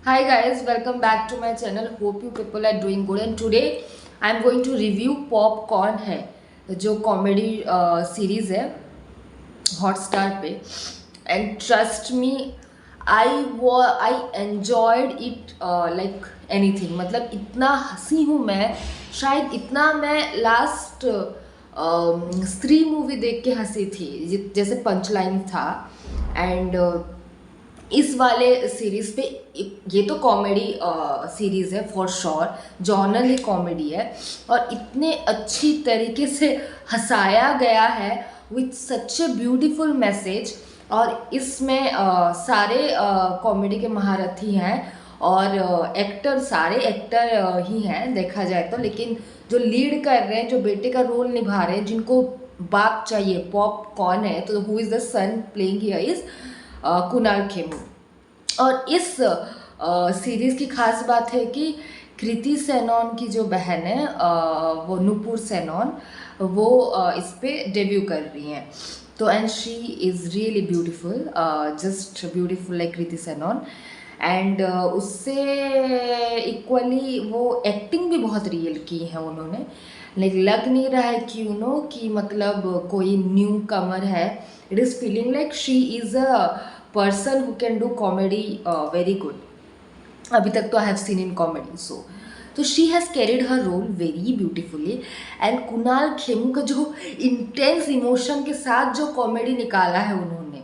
Hi guys, welcome back to my channel. Hope you people are doing good and today I am going to review Popcorn है जो comedy series है Hotstar पे and trust me I enjoyed it like anything मतलब इतना हंसी हूँ मैं शायद इतना मैं लास्ट स्त्री मूवी देख के हंसी थी जैसे पंचलाइन था एंड इस वाले सीरीज पे ये तो कॉमेडी सीरीज है for sure genre he comedy है और इतने अच्छी तरीके से हंसाया गया है with such a beautiful message और इसमें सारे कॉमेडी के महारथी हैं और एक्टर सारे एक्टर ही हैं देखा जाए तो लेकिन जो लीड कर रहे हैं जो बेटे का रोल निभा रहे हैं जिनको बाप चाहिए पॉप कौन है तो who is the son playing here is Kunal Khemu और इस सीरीज़ की खास बात है कि कृति सेनन की जो बहन है वो नूपुर सेनन वो इस पे डेब्यू कर रही हैं तो and she is really beautiful just beautiful like Kriti Sanon and उससे इक्वली वो एक्टिंग भी बहुत रियल की है उन्होंने लाइक लग नहीं रहा है कि कि मतलब कोई न्यू कमर है it is feeling like she is a person who can do comedy very good अभी तक तो I have seen in comedy so तो she has carried her role very beautifully and Kunal Khemu का जो इंटेंस इमोशन के साथ जो कॉमेडी निकाला है उन्होंने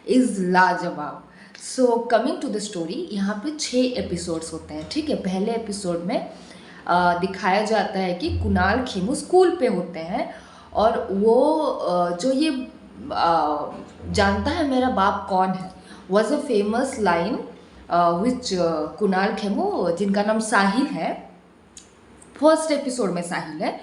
इज़ लाजवाब so coming to the story यहाँ पे 6 एपिसोड्स होते हैं ठीक है पहले एपिसोड में दिखाया जाता है कि कुणाल खेमू स्कूल पे होते हैं और वो जो ये जानता है मेरा बाप कौन है was a famous line which Kunal Khemu जिनका नाम साहिल है फर्स्ट एपिसोड में साहिल है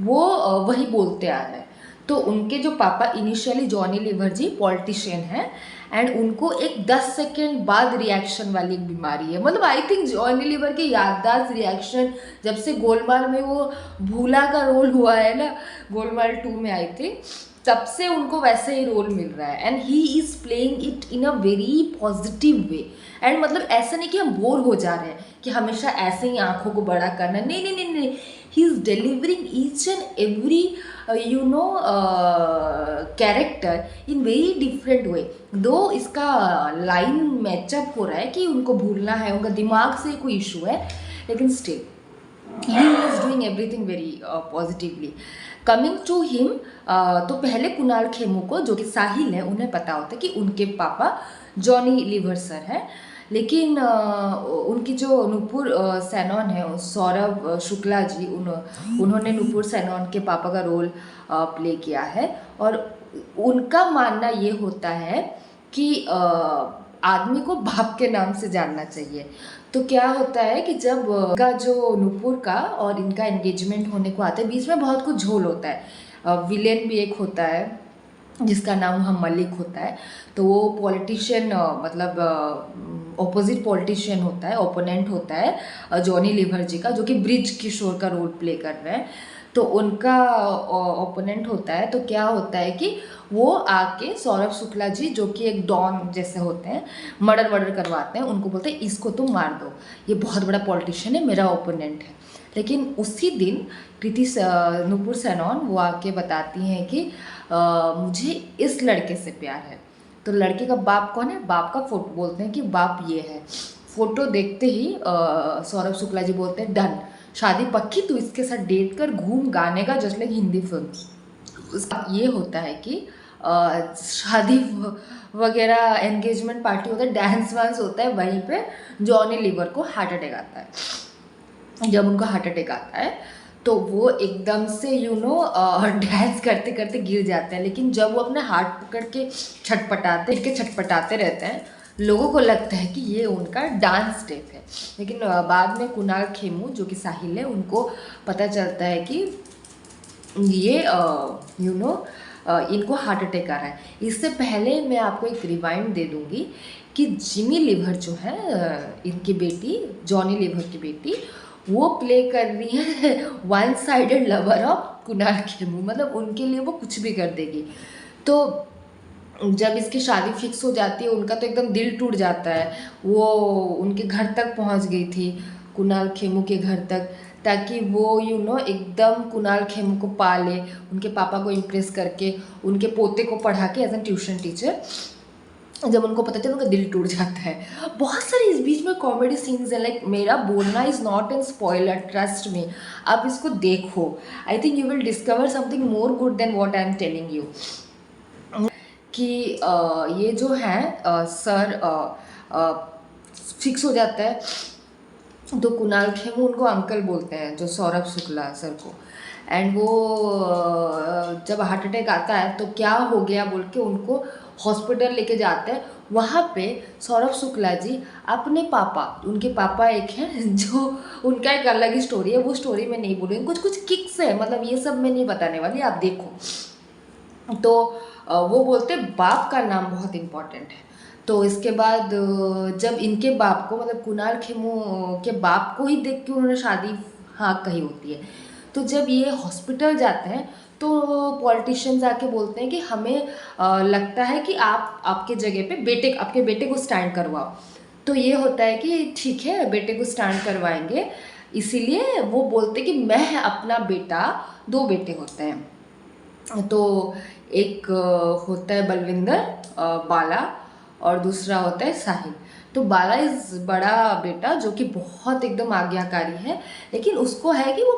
वो वही बोलते आ रहे हैं तो उनके जो पापा इनिशियली जॉनी लीवर जी पॉलिटिशियन हैं एंड उनको एक 10 सेकेंड बाद रिएक्शन वाली एक बीमारी है मतलब आई थिंक जॉनी लीवर के याददाश्त रिएक्शन जब से गोलमाल में वो भूला का रोल हुआ है ना गोलमाल 2 में आई थी तब से उनको वैसे ही रोल मिल रहा है and he is playing it in a very positive way and मतलब ऐसा नहीं कि हम बोर हो जा रहे हैं कि हमेशा ऐसे ही आंखों को बड़ा करना नहीं नहीं नहीं नहीं he is delivering each and every character in very different way दो इसका लाइन मैचअप हो रहा है कि उनको भूलना है उनका दिमाग से कोई इशू है लेकिन still he is doing everything very positively coming to him तो पहले कुणाल खेमू को जो कि साहिल है उन्हें पता होता है कि उनके पापा जॉनी लीवर सर हैं लेकिन उनकी जो नूपुर सेनन है सौरभ शुक्ला जी उन्होंने नूपुर सेनन के पापा का रोल प्ले किया है और उनका मानना ये होता है कि आदमी को बाप के नाम से जानना चाहिए तो क्या होता है कि जब का जो नूपुर का और इनका एंगेजमेंट होने को आता है बीच में बहुत कुछ झोल होता है विलेन भी एक होता है जिसका नाम हम मलिक होता है तो वो पॉलिटिशियन मतलब ऑपोजिट पॉलिटिशियन होता है ओपोनेंट होता है जॉनी लीवर जी का जो कि ब्रिज किशोर का रोल प्ले कर रहे हैं तो उनका ओपोनेंट होता है तो क्या होता है कि वो आके सौरभ शुक्ला जी जो कि एक डॉन जैसे होते हैं मर्डर करवाते हैं उनको बोलते हैं इसको तुम मार दो ये बहुत बड़ा पॉलिटिशियन है मेरा ओपोनेंट है लेकिन उसी दिन कृति नूपुर सेनन वो आके बताती हैं कि मुझे इस लड़के से प्यार है तो लड़के का बाप कौन है बाप का फोटो बोलते हैं कि बाप ये है फोटो देखते ही सौरभ शुक्ला जी बोलते हैं डन शादी पक्की तू इसके साथ डेट कर घूम गाने का जस्ट लाइक हिंदी फिल्म उसका ये होता है कि शादी वगैरह एंगेजमेंट पार्टी होता है डांस वांस होता है वहीं पे जॉनी लीवर को हार्ट अटैक आता है जब उनको हार्ट अटैक आता है तो वो एकदम से डांस करते करते गिर जाते हैं लेकिन जब वो अपने हाथ पकड़ के छटपटाते रहते हैं लोगों को लगता है कि ये उनका डांस स्टेप है लेकिन बाद में कुणाल खेमू जो कि साहिल है उनको पता चलता है कि ये इनको हार्ट अटैक आ रहा है इससे पहले मैं आपको एक रिवाइंड दे दूँगी कि जिमी लीवर जो है इनकी बेटी जॉनी लीवर की बेटी वो प्ले कर रही है one sided lover of Kunal Khemu मतलब उनके लिए वो कुछ भी कर देगी तो जब इसकी शादी फिक्स हो जाती है उनका तो एकदम दिल टूट जाता है। वो उनके घर तक पहुंच गई थी, कुणाल खेमू के घर तक, ताकि वो एकदम कुणाल खेमू को पाले, उनके पापा को इम्प्रेस करके उनके पोते को पढ़ा के एज ए ट्यूशन टीचर। जब उनको पता चला उनका दिल टूट जाता है। बहुत सारे इस बीच में कॉमेडी सीन्स हैं। लाइक मेरा बोलना is not an spoiler, trust me, आप इसको देखो। I think you will discover something more good than what I am telling you. कि ये जो है सर फिक्स हो जाता है तो कुणाल खेमू उनको अंकल बोलते हैं, जो सौरभ शुक्ला सर को। एंड वो जब हार्ट अटैक आता है तो क्या हो गया बोल के उनको हॉस्पिटल लेके जाते हैं। वहाँ पे सौरभ शुक्ला जी अपने पापा, उनके पापा एक हैं जो, उनका एक अलग ही स्टोरी है, वो स्टोरी मैं नहीं बोलूँगी, कुछ कुछ किक्स है, मतलब ये सब मैं नहीं बताने वाली, आप देखो। तो वो बोलते बाप का नाम बहुत इम्पॉर्टेंट है। तो इसके बाद जब इनके बाप को, मतलब कुणाल खेमू के बाप को ही देख के उन्होंने शादी हाँ कही होती है। तो जब ये हॉस्पिटल जाते हैं तो पॉलिटिशियंस आके बोलते हैं कि हमें लगता है कि आपके जगह पे आपके बेटे को स्टैंड करवाओ। तो ये होता है कि ठीक है बेटे को स्टैंड करवाएंगे। इसीलिए वो बोलते कि मैं अपना बेटा, 2 बेटे होते हैं, तो एक होता है बलविंदर, बाला, और दूसरा होता है साहिल। तो बाला इज़ बड़ा बेटा जो कि बहुत एकदम आज्ञाकारी है, लेकिन उसको है कि वो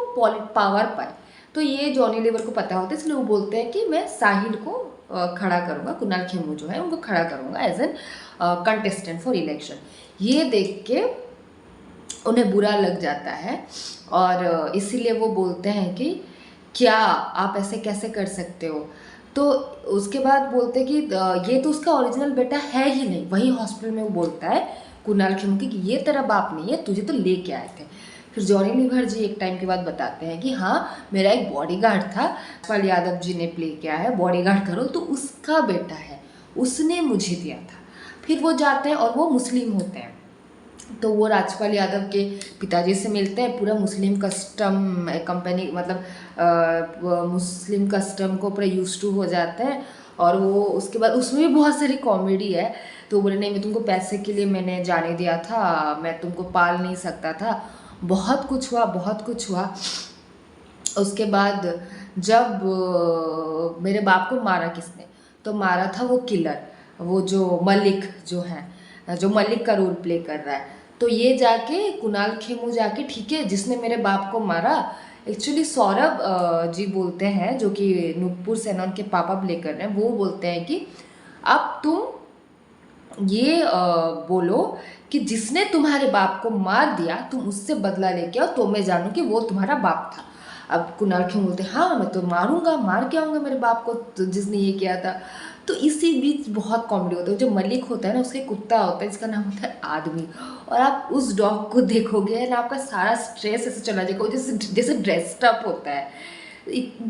पावर पाए। तो ये जॉनी लीवर को पता होता है, इसलिए वो बोलते हैं कि मैं साहिल को खड़ा करूँगा, कुणाल खेमू जो है उनको खड़ा करूँगा as an contestant for election. ये देख के उन्हें बुरा लग जाता है और इसीलिए वो बोलते हैं कि क्या आप ऐसे कैसे कर सकते हो। तो उसके बाद बोलते कि ये तो उसका ओरिजिनल बेटा है ही नहीं। वही हॉस्पिटल में वो बोलता है कुणाल खेमू की कि ये तेरा बाप नहीं है, तुझे तो लेके आए थे। फिर जॉनी लीवर जी एक टाइम के बाद बताते हैं कि हाँ मेरा एक बॉडीगार्ड था, यशपाल यादव जी ने प्ले किया है बॉडीगार्ड का रोल, तो उसका बेटा है, उसने मुझे दिया था। फिर वो जाते हैं और वो मुस्लिम होते हैं, तो वो राजपाल यादव के पिताजी से मिलते हैं। पूरा मुस्लिम कस्टम कंपनी, मतलब मुस्लिम कस्टम को पूरा यूज टू हो जाते हैं। और वो उसके बाद उसमें भी बहुत सारी कॉमेडी है। तो बोले नहीं मैं तुमको पैसे के लिए मैंने जाने दिया था, मैं तुमको पाल नहीं सकता था। बहुत कुछ हुआ, बहुत कुछ हुआ। उसके बाद जब मेरे बाप को मारा किसने, तो मारा था वो किलर, वो जो मलिक जो है, जो मलिक का रोल प्ले कर रहा है। तो ये जाके कुणाल खेमू जाके, ठीक है जिसने मेरे बाप को मारा, एक्चुअली सौरभ जी बोलते हैं, जो कि नुपुर सेना के पापा प्ले कर रहे हैं, वो बोलते हैं कि अब तुम ये बोलो कि जिसने तुम्हारे बाप को मार दिया तुम उससे बदला लेके आओ, तो मैं जानूँ कि वो तुम्हारा बाप था। अब कुणाल खेमू बोलते हाँ मैं तो मारूंगा, मार के आऊँगा मेरे बाप को, तो जिसने ये किया था। तो इसी बीच बहुत कॉमेडी होता है। जो मलिक होता है ना, उसके कुत्ता होता है जिसका नाम होता है आदमी, और आप उस डॉग को देखोगे ना आपका सारा स्ट्रेस ऐसे चला जाएगा, जैसे जैसे ड्रेस्ड अप होता है।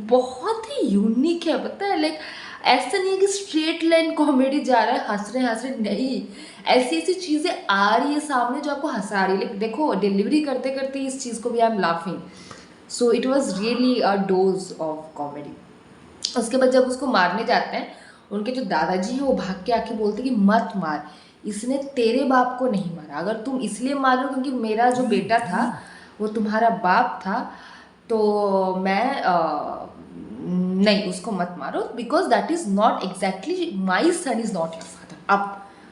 बहुत ही यूनिक है, पता है। लाइक ऐसा नहीं है कि स्ट्रेट लाइन कॉमेडी जा रहा है, हंस रहे नहीं, ऐसी ऐसी चीज़ें आ रही है सामने जो आपको हंसा रही है। लाइक देखो डिलीवरी करते करते इस चीज़ को भी I am laughing. So it was really a dose of comedy. उसके बाद जब उसको मारने जाते हैं, उनके जो दादाजी हैं वो भाग के आके बोलते कि मत मार, इसने तेरे बाप को नहीं मारा, अगर तुम इसलिए मारो क्योंकि मेरा जो बेटा था वो तुम्हारा बाप था, तो मैं नहीं उसको मत मारो, because that is not exactly my son is not your father.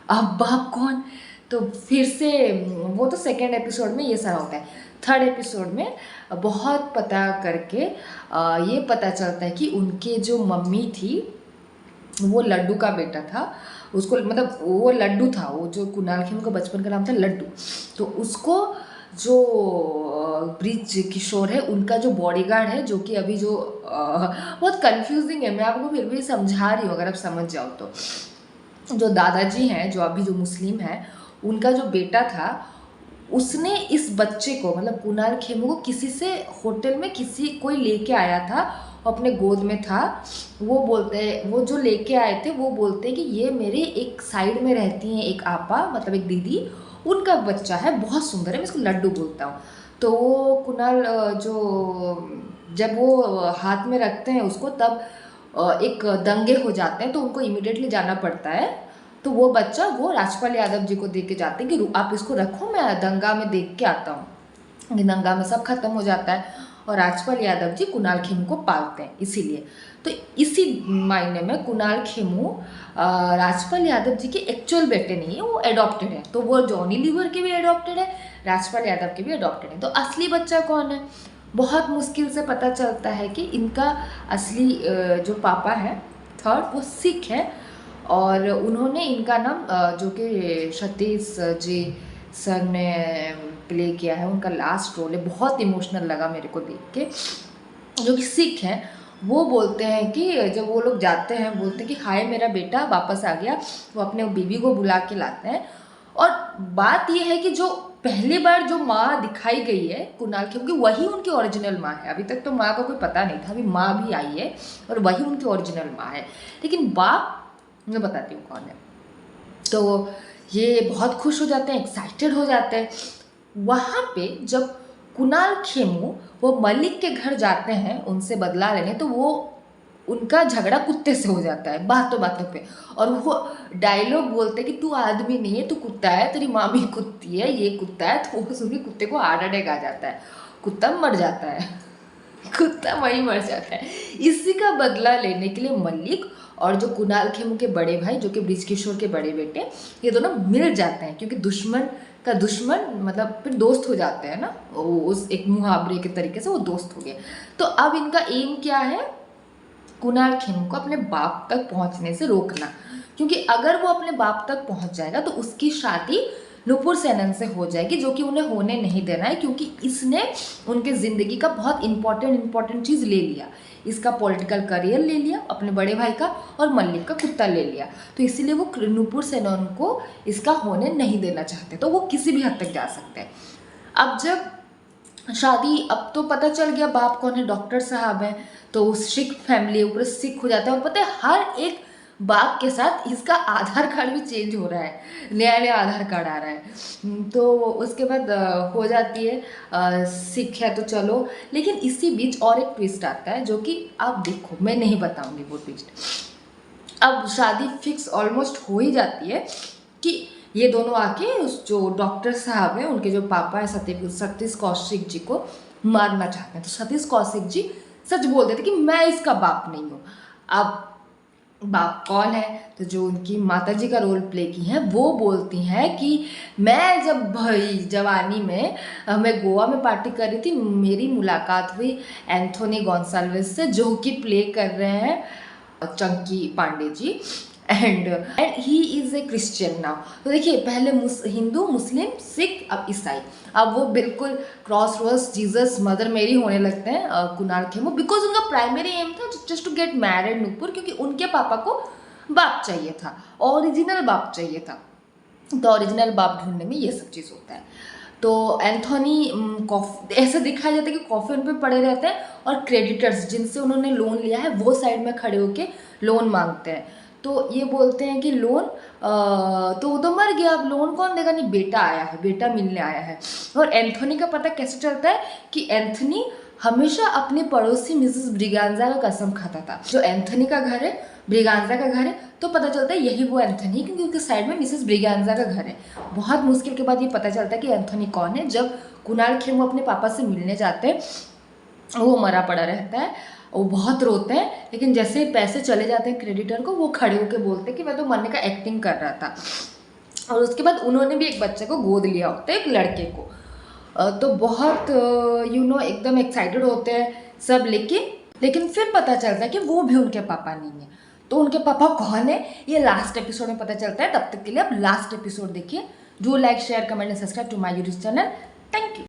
अब बाप कौन। तो फिर से वो तो सेकेंड एपिसोड में ये सारा होता है। थर्ड एपिसोड में बहुत पता करके ये पता चलता है कि उनके जो मम्मी थी वो लड्डू का बेटा था। उसको मतलब वो लड्डू था, वो जो कुणाल खेमू का बचपन का नाम था लड्डू। तो उसको जो ब्रिज किशोर है उनका जो बॉडीगार्ड है, जो कि अभी जो बहुत कंफ्यूजिंग है, मैं आपको फिर भी समझा रही हूँ अगर आप समझ जाओ तो। जो दादाजी हैं जो अभी जो मुस्लिम हैं, उनका जो बेटा था उसने इस बच्चे को, मतलब कुणाल खेमू को किसी से होटल में कोई लेके आया था, अपने गोद में था। वो बोलते हैं, वो जो लेके आए थे वो बोलते हैं कि ये मेरे एक साइड में रहती हैं एक आपा, मतलब एक दीदी, उनका बच्चा है, बहुत सुंदर है, मैं इसको लड्डू बोलता हूँ। तो वो कुणाल जो जब वो हाथ में रखते हैं उसको, तब एक दंगे हो जाते हैं तो उनको इमीडिएटली जाना पड़ता है। तो वो बच्चा वो राजपाल यादव जी को दे के जाते हैं कि आप इसको रखो, मैं दंगा में देख के आता हूँ। कि दंगा में सब खत्म हो जाता है और राजपाल यादव जी कुणाल खेमू को पालते हैं इसीलिए। तो इसी मायने में कुणाल खेमू राजपाल यादव जी के एक्चुअल बेटे नहीं है, वो अडॉप्टेड है। तो वो जॉनी लीवर के भी अडॉप्टेड है, राजपाल यादव के भी अडॉप्टेड है। तो असली बच्चा कौन है? बहुत मुश्किल से पता चलता है कि इनका असली जो पापा है थर्ड, वो सिख है और उन्होंने इनका नाम जो कि सतीश जी सर ने प्ले किया है, उनका लास्ट रोल है, बहुत इमोशनल लगा मेरे को देख के। जो कि सिख हैं, वो बोलते हैं कि जब वो लोग जाते हैं बोलते हैं कि हाय मेरा बेटा वापस आ गया, वो अपने बीवी को बुला के लाते हैं। और बात ये है कि जो पहली बार जो माँ दिखाई गई है कुणाल खेमू की, वही उनकी ओरिजिनल माँ है। अभी तक तो माँ का कोई पता नहीं था, अभी माँ भी आई है और वही उनकी ओरिजिनल माँ है। लेकिन बाप मैं बताती हूँ कौन है। तो ये बहुत खुश हो जाते हैं, एक्साइटेड हो जाते हैं। वहाँ पे जब कुणाल खेमू वो मलिक के घर जाते हैं उनसे बदला लेने, तो वो उनका झगड़ा कुत्ते से हो जाता है बातों बातों पे। और वो डायलॉग बोलते हैं कि तू आदमी नहीं है, तू कुत्ता है, तेरी माँ भी कुत्ती है, ये कुत्ता है। तो वो सुन के कुत्ते को हार्ट अटैक आ जाता है, कुत्ता मर जाता है। कुत्ता वहीं मर जाता है। इसी का बदला लेने के लिए मलिक और जो कुणाल खेमू के बड़े भाई जो कि बृजकिशोर के बड़े बेटे, ये दोनों मिल जाते हैं क्योंकि दुश्मन का दुश्मन मतलब फिर दोस्त हो जाते हैं ना, उस एक मुहावरे के तरीके से वो दोस्त हो गए। तो अब इनका एम क्या है? कुणाल खेमू को अपने बाप तक पहुंचने से रोकना, क्योंकि अगर वो अपने बाप तक पहुंच जाएगा तो उसकी शादी नुपुर सेनन से हो जाएगी, जो कि उन्हें होने नहीं देना है क्योंकि इसने उनके ज़िंदगी का बहुत इंपॉर्टेंट चीज़ ले लिया। इसका पॉलिटिकल करियर ले लिया अपने बड़े भाई का, और मल्लिक का कुत्ता ले लिया। तो इसीलिए वो नुपुर सेनन को इसका होने नहीं देना चाहते। तो वो किसी भी हद तक जा सकते हैं। अब जब शादी, अब तो पता चल गया बाप कौन है, डॉक्टर साहब हैं, तो सिख फैमिली ऊपर सिख हो जाता है। और पता है हर एक बाप के साथ इसका आधार कार्ड भी चेंज हो रहा है, नया नया आधार कार्ड आ रहा है। तो उसके बाद हो जाती है सिख है तो चलो। लेकिन इसी बीच और एक ट्विस्ट आता है जो कि आप देखो, मैं नहीं बताऊंगी वो ट्विस्ट। अब शादी फिक्स ऑलमोस्ट हो ही जाती है कि ये दोनों आके उस जो डॉक्टर साहब हैं उनके जो पापा है सतीश कौशिक जी को मारना चाहते हैं। तो सतीश कौशिक जी सच बोल देते कि मैं इसका बाप नहीं हूँ। अब बाप कौन है? तो जो उनकी माता जी का रोल प्ले की हैं वो बोलती हैं कि मैं जब भाई जवानी में मैं गोवा में पार्टी कर रही थी, मेरी मुलाकात हुई एंथोनी गोंसाल्विस से, जो कि प्ले कर रहे हैं Chunky Pandey ji, and he is a Christian now. तो देखिए पहले हिंदू, मुस्लिम, सिख, अब ईसाई। अब वो बिल्कुल क्रॉस रोज जीसस मदर मेरी होने लगते हैं कुणाल खेमू, बिकॉज उनका प्राइमरी एम था just to get married Nupur, क्योंकि उनके पापा को बाप चाहिए था, ओरिजिनल बाप चाहिए था। तो ओरिजिनल बाप ढूंढने में ये सब चीज़ होता है। तो एंथोनी ऐसा दिखाया जाता है कि कॉफिन पे पड़े रहते हैं और क्रेडिटर्स जिनसे उन्होंने लोन लिया है वो साइड में खड़े होके लोन मांगते हैं। तो ये बोलते हैं कि लोन तो वो तो मर गया, अब लोन कौन देगा? नहीं, बेटा आया है, बेटा मिलने आया है। और एंथोनी का पता कैसे चलता है कि एंथोनी हमेशा अपने पड़ोसी मिसेस ब्रिगांजा का कसम खाता था। जो एंथोनी का घर है, ब्रिगांजा का घर है, तो पता चलता है यही वो एंथोनी, क्योंकि उसके साइड में मिसेस ब्रिगांजा का घर है। बहुत मुश्किल के बाद ये पता चलता है कि एंथोनी कौन है। जब कुणाल खेमू अपने पापा से मिलने जाते हैं, वो मरा पड़ा रहता है, वो बहुत रोते हैं, लेकिन जैसे ही पैसे चले जाते हैं क्रेडिटर को, वो खड़े होकर बोलते हैं कि मैं तो मरने का एक्टिंग कर रहा था। और उसके बाद उन्होंने भी एक बच्चे को गोद लिया होता है, एक लड़के को। तो बहुत एकदम एक्साइटेड होते हैं सब, लेकिन फिर पता चलता है कि वो भी उनके पापा नहीं है। तो उनके पापा कौन है ये लास्ट एपिसोड में पता चलता है। तब तक के लिए आप लास्ट एपिसोड देखिए। Do like, share, comment and subscribe to my YouTube channel. Thank you.